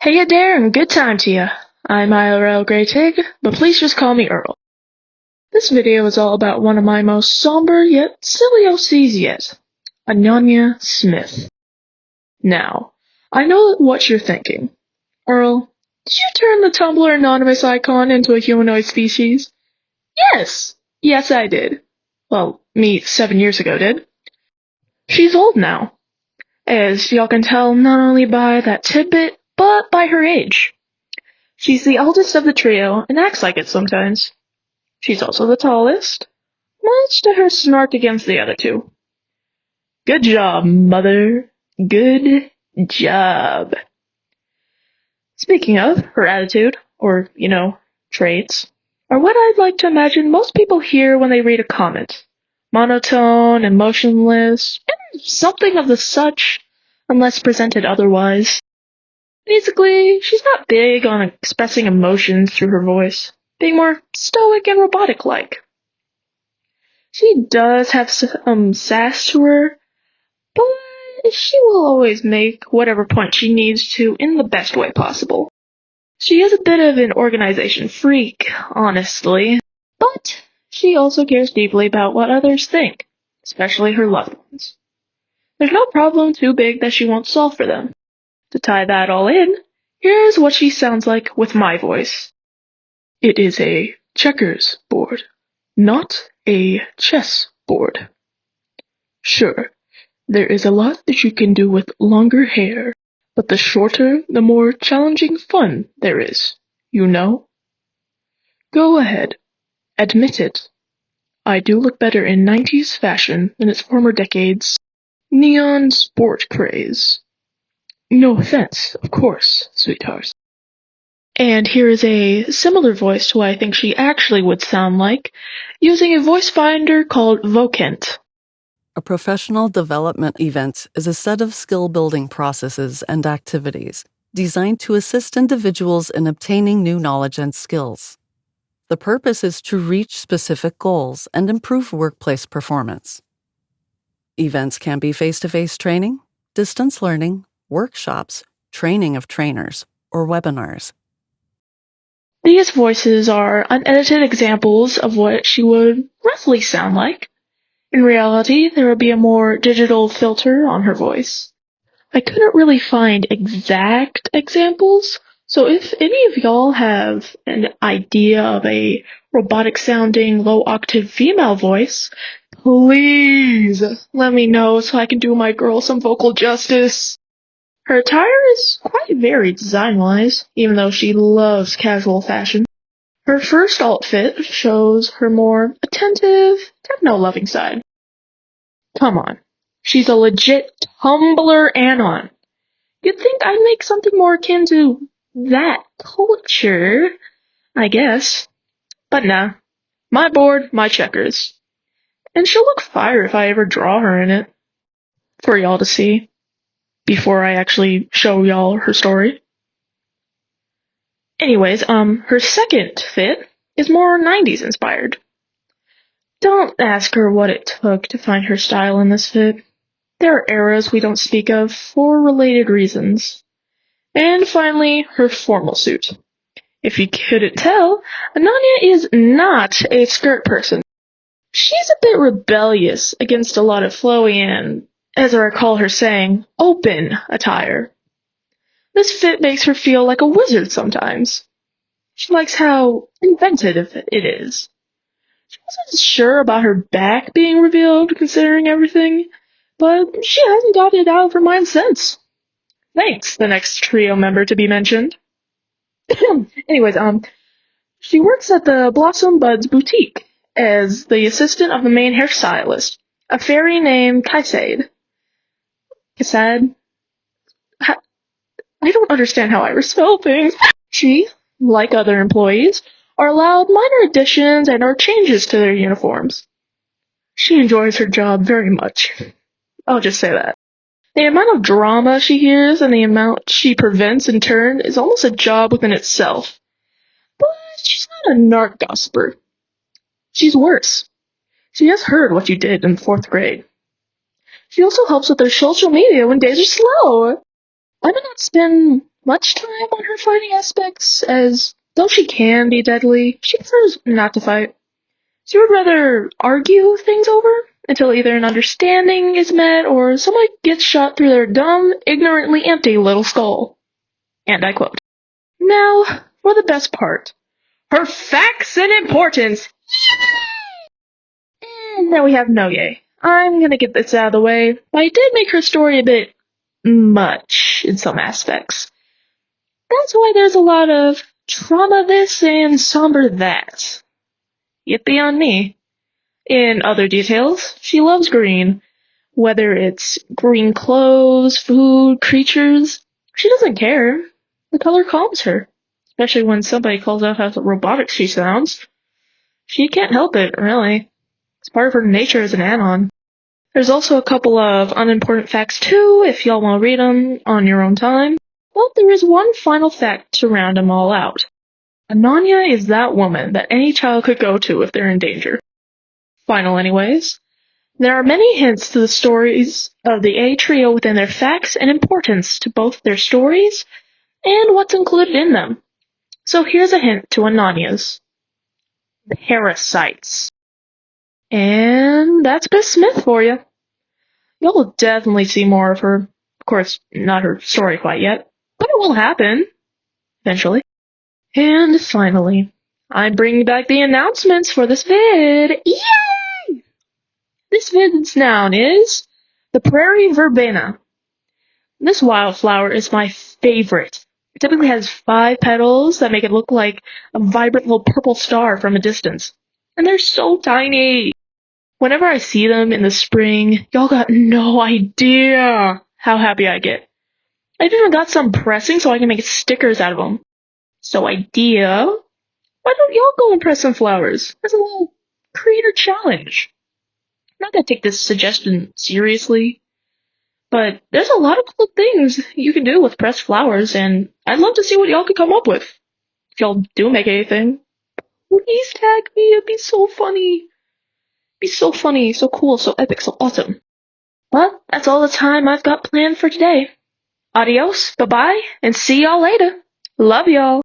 Heyya there and good time to ya. I'm IRLGrayTIGG, but please just call me Earl. This video is all about one of my most somber yet silly OCs yet, Anonya Smith. Now, I know what you're thinking. Earl, did you turn the Tumblr anonymous icon into a humanoid species? Yes I did. Well, me 7 years ago did. She's old now, as y'all can tell not only by that tidbit, but by her age. She's the eldest of the trio and acts like it sometimes. She's also the tallest, much to her snark against the other two. Good job, mother. Good job. Speaking of, her attitude, or, traits, are what I'd like to imagine most people hear when they read a comment. Monotone, emotionless, and something of the such, unless presented otherwise. Basically, she's not big on expressing emotions through her voice, being more stoic and robotic-like. She does have some sass to her, but she will always make whatever point she needs to in the best way possible. She is a bit of an organization freak, honestly, but she also cares deeply about what others think, especially her loved ones. There's no problem too big that she won't solve for them. To tie that all in, here's what she sounds like with my voice. It is a checkers board, not a chess board. Sure, there is a lot that you can do with longer hair, but the shorter, the more challenging fun there is, you know? Go ahead, admit it. I do look better in 90s fashion than its former decades' neon sport craze. No offense, of course, sweetheart. And here is a similar voice to what I think she actually would sound like, using a voice finder called Vocent. A professional development event is a set of skill-building processes and activities designed to assist individuals in obtaining new knowledge and skills. The purpose is to reach specific goals and improve workplace performance. Events can be face-to-face training, distance learning, workshops, training of trainers, or webinars. These voices are unedited examples of what she would roughly sound like. In reality, there would be a more digital filter on her voice. I couldn't really find exact examples, so if any of y'all have an idea of a robotic-sounding, low-octave female voice, please let me know so I can do my girl some vocal justice. Her attire is quite varied design-wise, even though she loves casual fashion. Her first outfit shows her more attentive, techno-loving side. Come on, she's a legit Tumblr anon. You'd think I'd make something more akin to that culture, I guess. But nah, my board, my checkers. And she'll look fire if I ever draw her in it. For y'all to see. Before I actually show y'all her story. Anyways, her second fit is more 90s inspired. Don't ask her what it took to find her style in this fit. There are eras we don't speak of for related reasons. And finally, her formal suit. If you couldn't tell, Anonya is not a skirt person. She's a bit rebellious against a lot of flowy and, as I recall her saying, open attire. This fit makes her feel like a wizard sometimes. She likes how inventive it is. She wasn't sure about her back being revealed, considering everything, but she hasn't got it out of her mind since. Thanks, the next trio member to be mentioned. Anyways, she works at the Blossom Buds Boutique as the assistant of the main hairstylist, a fairy named Kaisade. Kaisade? I don't understand how I spell things. She, like other employees, are allowed minor additions and or changes to their uniforms. She enjoys her job very much. I'll just say that. The amount of drama she hears and the amount she prevents in turn is almost a job within itself. But she's not a narc gossiper. She's worse. She has heard what you did in 4th grade. She also helps with their social media when days are slow. I may not spend much time on her fighting aspects, as though she can be deadly, she prefers not to fight. She would rather argue things over until either an understanding is met or somebody gets shot through their dumb, ignorantly empty little skull. And I quote. Now, for the best part. Her facts and importance! And now we have Anonya. I'm gonna get this out of the way, but I did make her story a bit much in some aspects. That's why there's a lot of trauma this and somber that. Yippee on me. In other details, she loves green. Whether it's green clothes, food, creatures, she doesn't care. The color calms her, especially when somebody calls out how robotic she sounds. She can't help it, really. It's part of her nature as an anon. There's also a couple of unimportant facts too, if y'all want to read them on your own time. But there is one final fact to round them all out. Anonya is that woman that any child could go to if they're in danger. Final anyways. There are many hints to the stories of the A trio within their facts and importance to both their stories and what's included in them. So here's a hint to Anonya's. Parasites. And that's Miss Smith for you. Y'all will definitely see more of her. Of course, not her story quite yet, but it will happen. Eventually. And finally, I'm bringing back the announcements for this vid. Yay! This vid's noun is the prairie verbena. This wildflower is my favorite. It typically has 5 petals that make it look like a vibrant little purple star from a distance. And they're so tiny. Whenever I see them in the spring, y'all got no idea how happy I get. I've even got some pressing so I can make stickers out of them. So idea, why don't y'all go and press some flowers as a little creator challenge? I'm not gonna take this suggestion seriously, but there's a lot of cool things you can do with pressed flowers, and I'd love to see what y'all could come up with. If y'all do make anything, please tag me, it'd be so funny. It'd be so funny, so cool, so epic, so awesome. Well, that's all the time I've got planned for today. Adios, bye-bye, and see y'all later. Love y'all.